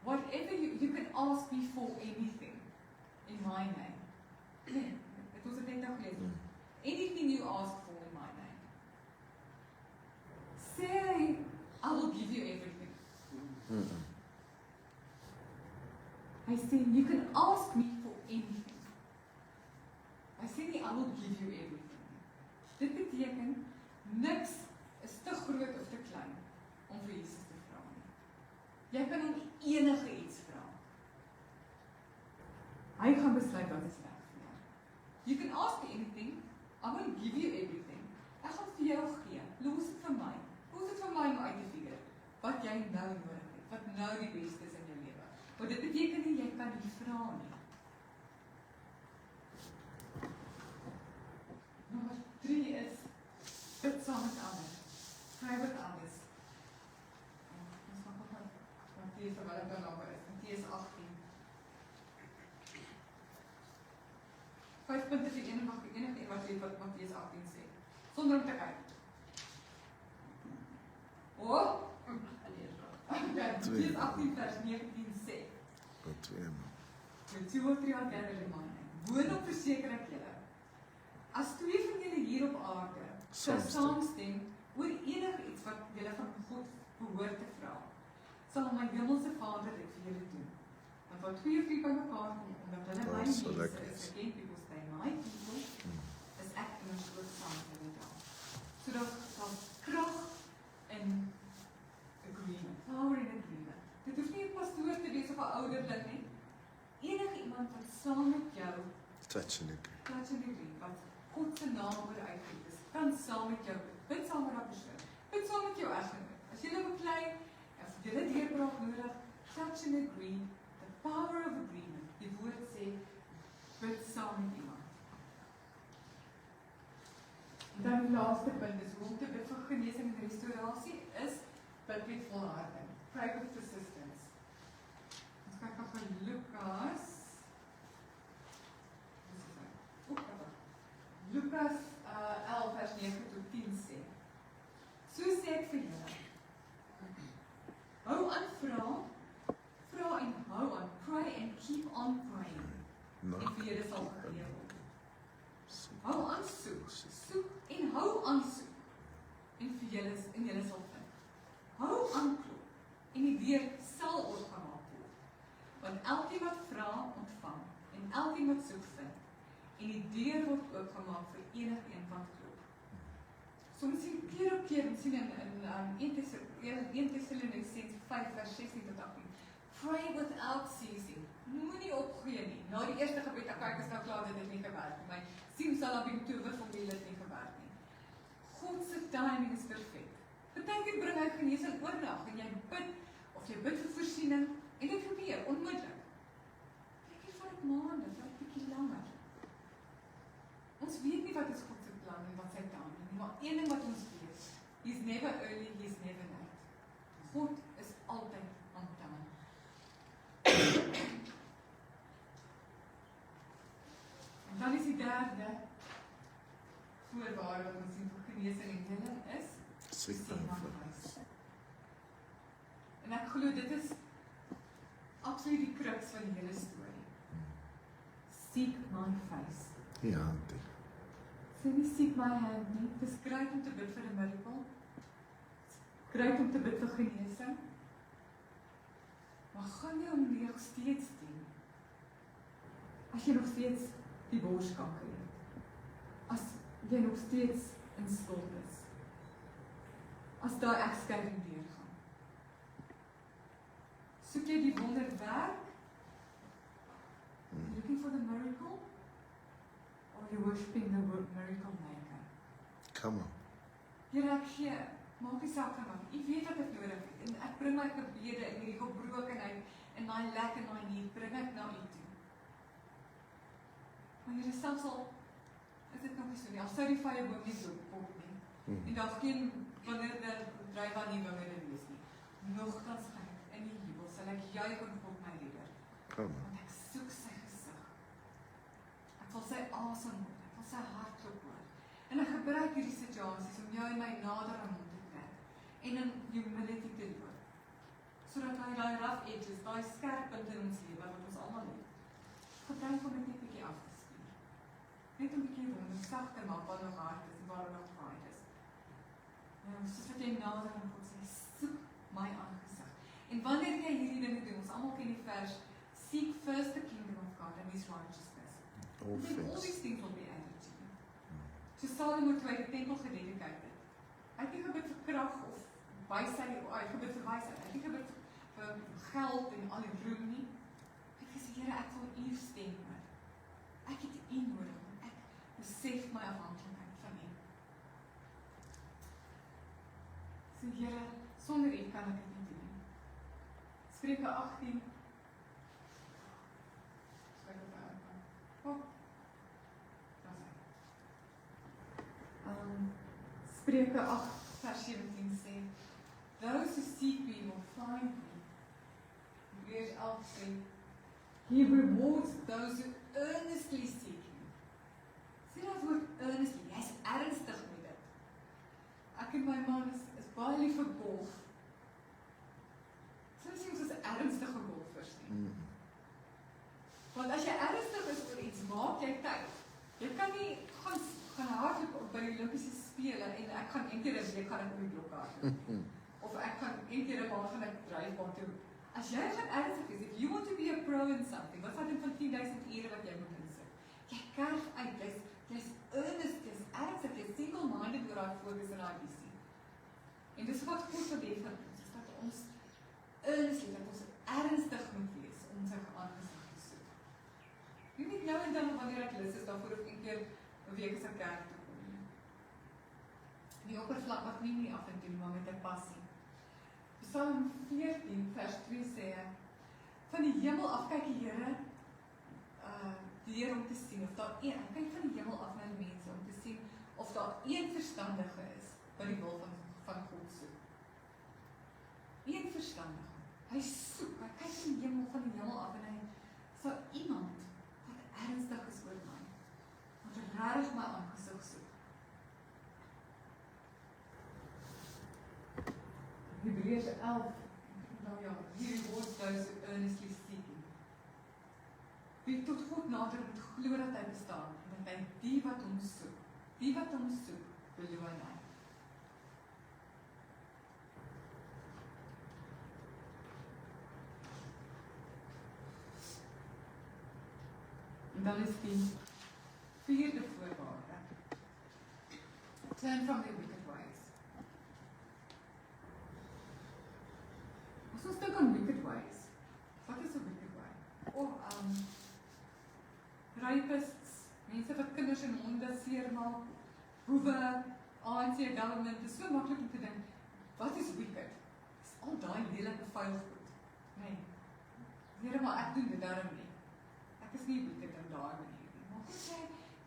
whatever you can ask me for anything, in my name. Nee, het ons het net nou gelees. Anything you ask for in my name. Say, I will give you everything. I say, you can ask me for anything. I say, I will give you everything. Dit beteken, niks is te groot of te klein om vir Jesus te vra nie. Jy kan hom enige iets vra. Hy gaan besluit wat is reg vir jou. You can ask me anything, I will give you everything. Ek gaan vir jou gee. Los dit vir my. Los dit vir my om uit te figure wat jy nou nodig het, wat nou die beste is in jou lewe. Want dit beteken nie jy kan nie vra nie. Nommer 3 is bid saam met ander. Pray with others. Ons gaan nog Matteus wat ek dan nog is. Matteus 18. 5 punte vir enige wat weet wat Matteus 18 sê. Sonder om te kyk. Matteus 18 vers 19 sê.
Wat 2
Met 2 of 3 are gathered in my name. Woordlik verseker ek julle. As 2 van julle hier op aarde saamstem oor enige iets wat julle van God behoort te vra, sal my hemelse Vader dit vir julle doen. Want wat 2 of 3 by mekaar kom, omdat hulle my mense is, again people say, my people, is ek in ons groot saam met hulle daar. So dat krag en agreement, power and agreement. Dit hoef nie 'n pastoor te wees of 'n ouderling nie. Enige iemand wat saam met jou
touch and agree,
wat God se naam oor uitgeroep is, kan saam met jou bid saam met daardie persoon. Bid saam met jou eggenoot. As jy beklei, as jy dit deurbraak nodig, touch and agree that power of agreement. Die woord sê, bid saam met iemand. En dan die laaste punt is, hoe om te bid vir genesing en restaurasie is, bid met volharding. Pray with persistence. Ons kyk af van Lukas, Lukas 11 vers 9 tot 10 sê, so sê ek vir julle, hou aan vra en hou aan, pray and keep on praying, en vir julle sal gegee word. Hou aan soek en hou aan soek, en vir julle sal vind. Hou aan klop, en die deur sal oopgemaak word, want elkeen wat vra, ontvang, en elkeen wat soek vind, en die deur word oopgemaak vir enigeen wat klop. So ons sien keer op keer, ons sien in 1 Thessalonians 5 vers 16 tot 18, pray without ceasing, moenie opgee nie. Na die eerste gebed, kyk is nou klaar, dit het nie gewerk nie, my sien sal op die toewe van die dit nie gewerk nie. God se timing is perfect. Partykeer bring hy genesing oornag, en jy bid, of jy bid vir voorsiening, en dit gebeur, onmiddellik. Partykeer vat dit maande, vat dit bietjie langer. Ons weet nie wat is God se plan en wat sy timing nie, maar een ding wat ons weet, he's never early, he's never late. God is altyd on time. En dan is die derde voorwaarde wat ons sien vir genesing en heling is,
Seek my face.
En ek glo dit is absoluut die crux van die hele storie. Seek my face.
Ja, auntie.
Sê nie seek my hand nie, dis great om te bid vir 'n miracle, great om te bid vir genesing, maar gaan jy hom nog steeds doen, as jy nog steeds die borskanker het, as jy nog steeds in skuld is, as daai egskeiding deurgaan. Soek jy die wonderwerk, looking for the miracle, or you worshiping the miracle maker?
Come on.
Here ek gee, maak die saak aan, jy weet wat ek nodig het, en ek bring my gebede in hierdie gebrokenheid, en my lack en my need, bring ek na u toe. Maar Here, selfs al, is dit nog nie so nie, al sou die vye boom nie so op nie, en daar geen wingerde dryf aan nie wingerde wees nie, nogtans gaan ek in die jubel, sal ek juig oor God my redder,
Come on.
want ek soek sy gesig. Ek wil sy asem hoor, ek wil sy hart klop hoor. En ek gebruik hierdie situasies om jou en my nader aan hom te trek, en in humility te loop, sodat hy daai rough edges, daai skerp punte in ons lewe, wat ons almal het, gebruik om dit net 'n bietjie af te stuur. Net 'n bietjie rond, om sag te maak waar nog hard is, en waar nog pride is. Soos wat jy nader aan God sê, soek my aangesig. En wanneer jy hierdie dinge doen, ons almal ken die vers, seek first the kingdom of God and his righteousness.
All
Then all
things.
these things will be added to you. So Salomo toe hy die tempel gededicate het, hy het nie gebid vir krag of wysheid, hy het gebid vir wysheid, hy het nie gebid vir geld en al die roem nie. Hy het gesê, Here, ek wil u stem hoor. Ek het u nodig, want ek besef my afhanklikheid van u. So Here, sonder u kan ek dit nie doen nie. Spreuke 18. Spreuke 8 vers 17 sê, those who seek me will find me. Vers 11 sê, he rewards those who earnestly seek him. Sê dat woord earnestly, hy is ernstig met dit. Ek en my man is baie lief vir golf. Soms sê ons is ernstige golfers nie. Want as jy ernstig is oor iets, maak jy tyd. Jy kan nie gaan hardloop by die Olympiese spele en ek gaan een keer 'n week gaan ek op die blok hardloop. Of ek gaan een keer 'n maand gaan ek dryfbaan toe. As jy gaan ernstig is, if you want to be a pro in something, wat van 10,000 ure wat jy moet insit? Jy kerf uit, jy's earnest, jy's ernstig, jy's single-minded oor daai fokus en daai visie. En dis wat God wil hê van ons, is dat ons earnestly, dat ons ernstig moet wees om sy aangesig te soek. Jy weet nou en dan wanneer ek lus is, daarvoor of een keer 'n week is 'n kerk toe kom. Die oppervlak wat nie af en toe, maar met 'n passie. Psalm 14 vers 2 sê, van die hemel af kyk die Here deur om te sien of daar een, hy kyk van die hemel af na die mense om te sien of daar een verstandige is wat die wil van God soek. Een verstandige. Hy soek, hy kyk van die hemel af en hy sal iemand wat ernstig is oor my, wat regtig my aangesig soek. Hebreërs 11, nou ja, he rewards those who earnestly seek him. Wie tot God nader moet glo dat hy bestaan, en dat hy die wat hom soek, beloon hy. En dan is die vierde voorwaarde. Turn from their wicked ways. As ons dink aan wicked ways, wat is 'n wicked way? Rapists, mense wat kinders en honde seermaak, boewe, ANC government, is so maklik om te dink, wat is wicked? Is al daai lelike vuil goed. Nee. Here, maar ek doen dit daarom nie. Ek is nie wicked in daai manier nie. Maar God sê,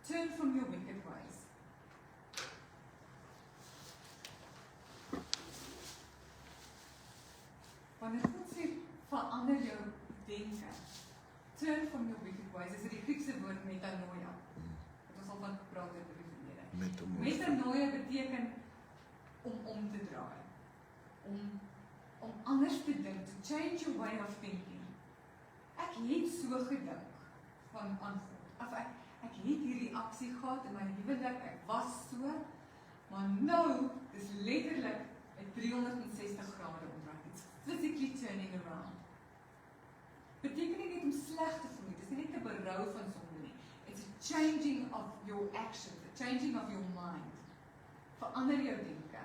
turn from your wicked ways. Wanneer God sê, verander jou denke, turn from your wicked ways, is die Griekse woord metanoia. Het ons al van gepraat het oor die verlede. Metanoia beteken om te draai. Om anders te dink, to change your way of thinking. Ek het so gedink aan God. Of ek het hierdie reaksie gehad in my huwelik, ek was so, maar nou is letterlik 'n 360 grade omdraai. It's physically turning around. Beteken nie net om sleg te voel nie, dit is nie net 'n berou van sonde nie. It's a changing of your actions, a changing of your mind. Verander jou denke.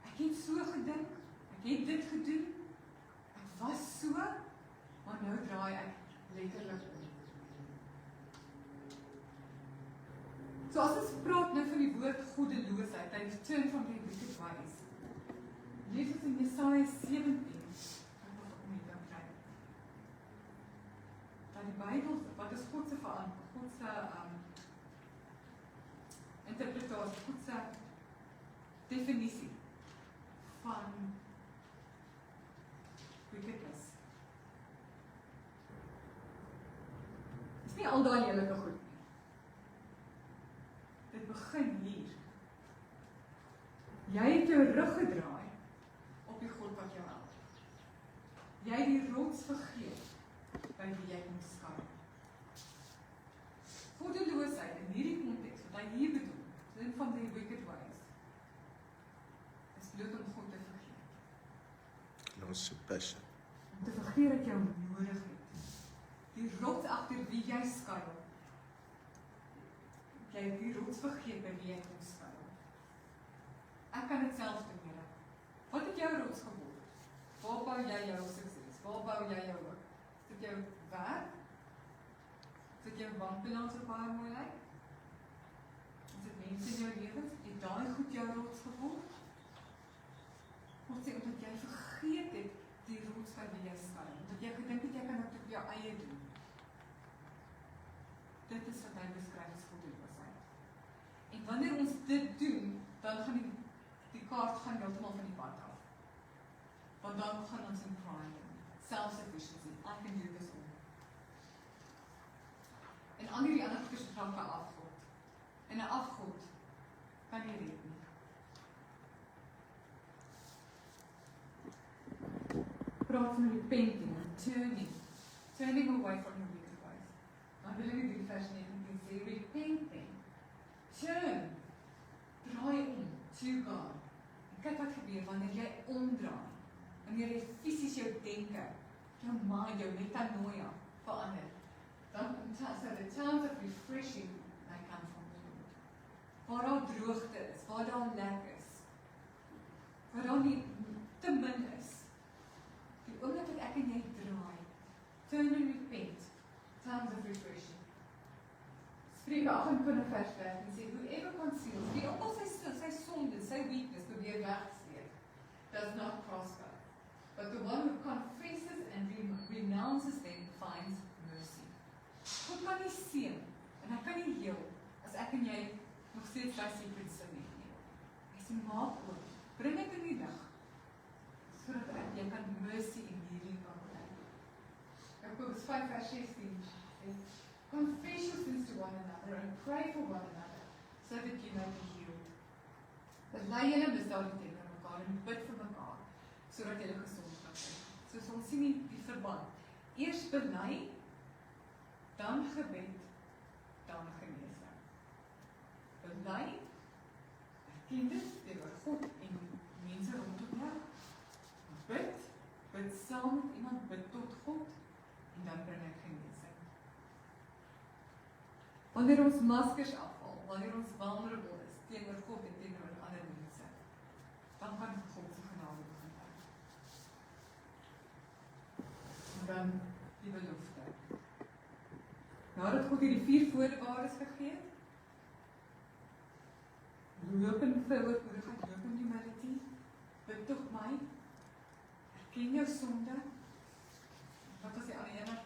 Ek het so gedink, ek het dit gedoen, ek was so, maar nou draai ek letterlik om. So as ons praat nou van die woord goddeloosheid, hy turn from their wicked ways. Lees ons in Jesaja 17, ek wil ook nie dan kry. Dat die Bybel, wat is God se interpretasie, God se definisie van wickedness. Dit is nie al daai lelike goed nie. Dit begin hier. Jy het jou rug gedraai op die God wat jou help. Jy het die rots vergeet by wie jy moet skuil. Goddeloosheid in hierdie konteks wat hy hier bedoel, sin van die wicked ways, is bloot om God te vergeet.
Lost your passion.
Om te vergeet dat jy hom nodig het. Die rots agter wie jy skuil. Jy het die rots vergeet by wie jy moet skuil. Ek kan dit self doen, Here. Wat het jou rots geword? Waar bou jy jou sukses? Waar bou jy jou hoop? Is dit jou werk? Is dit jou bankbalans wat baie mooi lyk? Is dit mense in jou lewens? Het daai goed jou rots geword? God sê, omdat jy vergeet het die rots by wie jy skuil. Omdat jy gedink het jy kan dit op jou eie doen. Dit is wat hy beskryf as goddeloosheid. En wanneer ons dit doen, dan gaan die kaart gaan heeltemal van die pad af. Want dan gaan ons in pride, self-sufficiency, I can do this all. En al die ander goeders gaan by afgod. En 'n afgod kan nie red nie. Praat van repenting and turning away from your wicked ways. Dan wil ek die vers 19 sê, repenting, turn, draai om, to God. En kyk wat gebeur wanneer jy omdraai, wanneer jy fisies jou denke, jou mind, jou metanoia verander, dan so the times of refreshing they come from the Lord. Waar daar droogte is, waar daar lek is, waar daar nie te min is, die oomblik wat ek en jy draai, turn and repent, times of refreshing. Spreuke 28 vers 13 sê, whoever conceals, wie ook al sy sonde, sy weakness probeer wegsteek, does not prosper. but the one who confesses and renounces them finds mercy. God kan nie seën, en hy kan nie heel, as ek en jy nog steeds daai secret sin het nie. Hy sê, maak oop, bring dit in die lig, sodat jy kan mercy en healing kan kry. Jakobus 5 vers 16 sê, confess your sins to one another and pray for one another, so that you may be healed. Bely julle misdade teenoor mekaar en bid vir mekaar, sodat julle gesond kan word. Soos ons sien die verband. Eers bely, dan gebed, dan genesing. Bely, erken dit teenoor God en mense rondom jou. Bid saam met iemand, bid tot God, en dan bring hy genesing. Wanneer ons maskers afval, wanneer ons vulnerable is, teenoor God en teenoor ander mense, dan kan God se genade begin werk. En dan die belofte. Nadat God hierdie 4 voorwaardes gegee het, loop in oormoedigheid, loop in humility, bid tot my, erken jou sonde. Wat was die ander ene?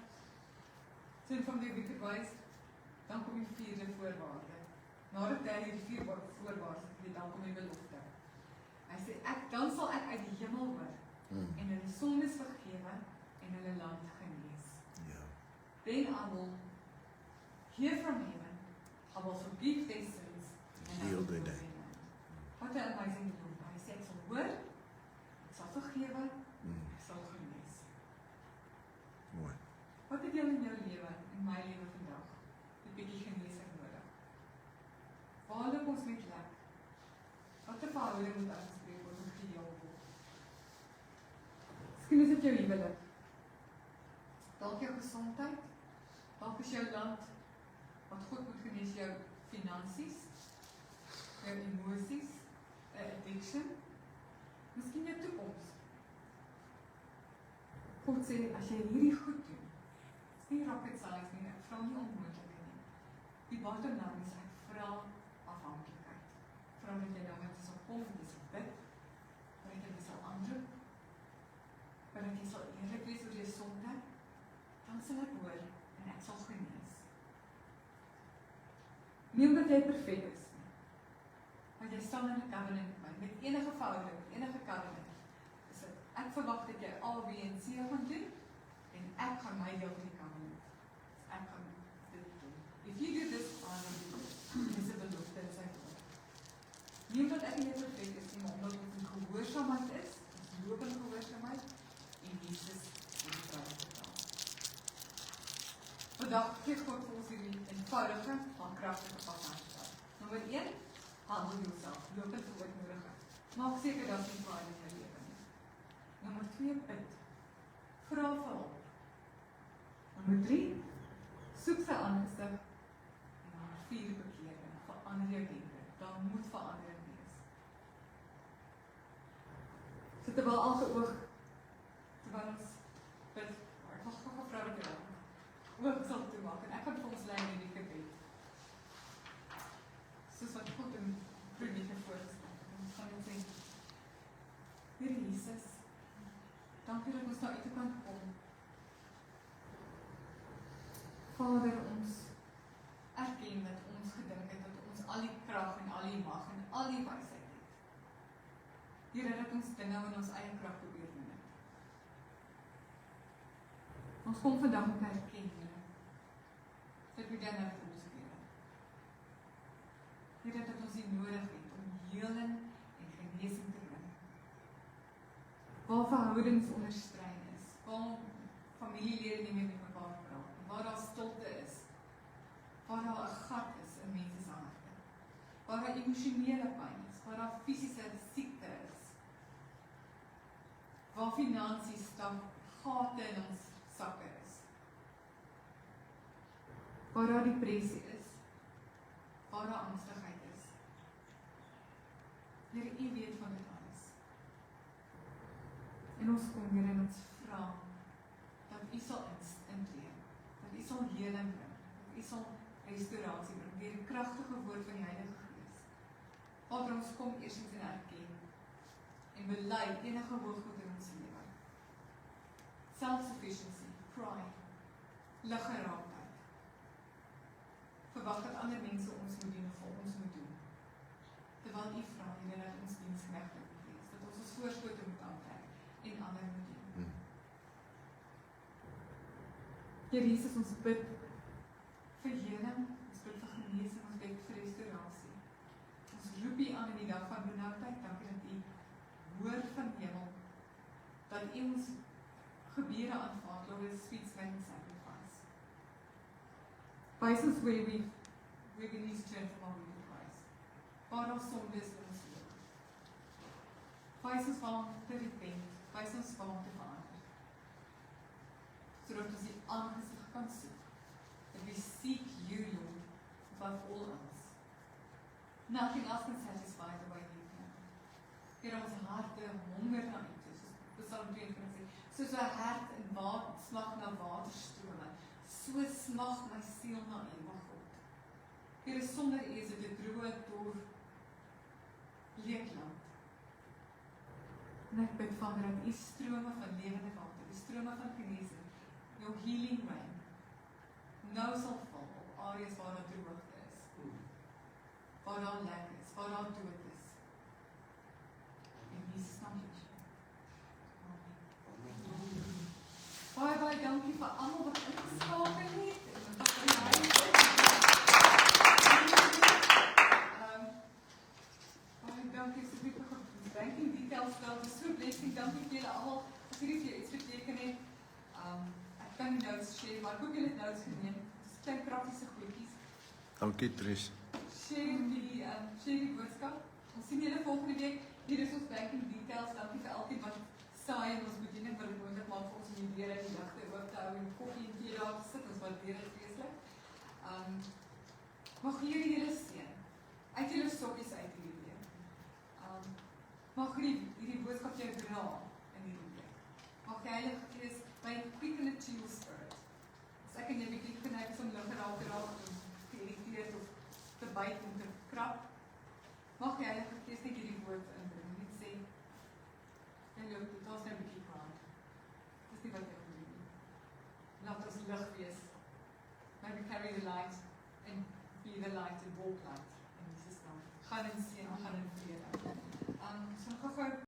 Sin van die wicked ways, dan kom die 4de voorwaarde. Nadat hy die 4 voorwaardes gegee, dan kom die belofte. Hy sê, dan sal ek uit die hemel hoor, en hulle sondes vergewe, en hulle land genees. Then I will hear from heaven, I will forgive their sins, and I will heal their land. Wat 'n amazing belofte. Hy sê, ek sal hoor, ek sal vergewe, ek sal genees.
Mooi.
Wat het jy in jou lewe, in my lewe vandag, die bietjie genesing nodig? Waar loop ons met lek? Wat 'n verhouding moet aangespreek word om geheel word? Miskien is dit jou huwelik. Dalk jou gesondheid, dalk is jou land, wat God moet genees, jou finansies, jou emosies, 'n addiction, miskien jou toekoms. God sê, as jy hierdie goed doen, is nie rocket science nie, ek vra nie onmoontlike nie. Die bottom line is, ek vra afhanklikheid. Vra dat jy nou met sal kom, jy sal bid, dat jy sal aanroep, dat jy sal eerlik wees oor jou sonde, dan sal ek hoor, en ek sal genees. Nie omdat jy perfek is nie, want jy staan in 'n covenant met enige verhouding, met enige covenant, is dit, ek verwag dat jy A, B en C gaan doen, en ek gaan my deel van die covenant. Ek gaan dit doen. If you do this, I will do this. Dis 'n belofte in sy woord. Nie omdat ek nie perfek is nie, maar omdat ons in gehoorsaamheid is, ons loop in gehoorsaamheid, en Jesus in die kruis betaal. Vandag gee God vir ons hierdie eenvoudige, maar kragtige pad aanstel. Nommer 1, handel jouself, loop in gehoorsaamheid. Maak seker dat jy vaar in jou lewe nie. Nommer 2, bid. Vra vir hulp. Nommer 3, soek sy aangesig. En nommer 4, bekering. Verander jou denke. Daar moet verandering wees. So terwyl elke oog, terwyl ons bid, ek wil gou gevra dat jy oog sal toemaak, en ek gaan vir ons lei in die gebed. Soos wat God in Kronieke voorgestel het. Ons gaan net sê, Here Jesus, dankie dat ons na U toe kan kom. Vader, ons erken dat ons gedink het, dat ons al die krag en al die mag en al die wysheid het. Here, dat ons dinge in ons eie krag probeer doen het. Ons kom vandag om te erken, Here, dat U dinge vir ons gee. Here, dat ons U nodig het om heling en genesing te bring. Waar verhoudings onder stryd is, waar familielede nie meer met mekaar praat, waar daar stilte is, waar daar 'n gat is in mense se harte, waar daar emosionele pyn is, waar daar fisiese siekte is, waar finansies dan gate in ons sakke is, waar daar depressie is, waar daar angstigheid is. Here, U weet van dit alles. En ons kom hier en ons vra dat U sal intree, dat U sal heling bring, dat U sal restaurasie bring, deur die kragtige woord van die Heilige Gees. Vader, ons kom eerstens en erken, en bely enige hoogmoed in ons lewe. self-sufficiency, pride, liggeraamdheid. Verwag dat ander mense ons moet doen of vir ons moet doen. Terwyl U vra, Here, dat ons diensknegte moet wees, dat ons ons voorskote moet aantrek en ander moet dien. Here Jesus, ons bid vir heling, ons bid vir genesing, ons bid vir restaurasie. Ons roep U aan in die dag van benoudheid, dankie dat U hoor van hemel, dat U ons gebede aanvaar, Lord, is sweet smelling sacrifice. Wys ons where we need to turn from our wicked ways. Waar ons sondes in ons lewe. Wys ons waar om te repent, wys ons waar om te verander. Sodat ons die aangesig kan soek. That we seek You, Lord, above all else. Nothing else can satisfy the way You can. Here ons harte honger na U, soos Psalm 22 sê, soos 'n hert in water, smag na waterstrome, so smag my siel na U, my God. Here, sonder U is dit 'n droë, dor leegland. En ek bid, Vader, dat U strome van lewende water, die strome van genesing, Your healing rain, nou sal val op areas waar daar droogte is, waar daar lek is, waar daar dood is. En Jesus naam bid. Amen. Baie dankie vir almal wat ingeskakel het en wat vir my baie dankie asseblief vir banking details wel, dis so blessing, dankie vir julle almal, as hierdie vir iets beteken het. Ek kan die notes share, maar ek hoop julle het notes geneem, dis klein praktiese goedjies.
Dankie, Tris.
Share die boodskap, ons sien julle volgende week, hier is ons banking details, dankie vir elkeen wat saai en ons bediening wat het moontlik maak vir ons om die deur in die ligte oop te hou en koffie en tee daar te sit, ons waardeer dit vreeslik. Mag Here julle seën, uit julle sokkies uit hierdie week. Mag hierdie boodskap jou dra in hierdie week. Mag die Heilige Gees by quicken it to your spirit. As ek en jy bietjie geneig is om liggeraak te raak, om geïrriteerd of te byt en te krap, mag die Heilige Gees net hierdie woord inbring, net sê, en loop, dit was nou 'n bietjie kwaad. Dis nie wat jy wil doen. Laat ons lig wees. Maybe carry the light and be the light and walk light. In Jesus naam. Gaan in seën, gaan in vrede. So gou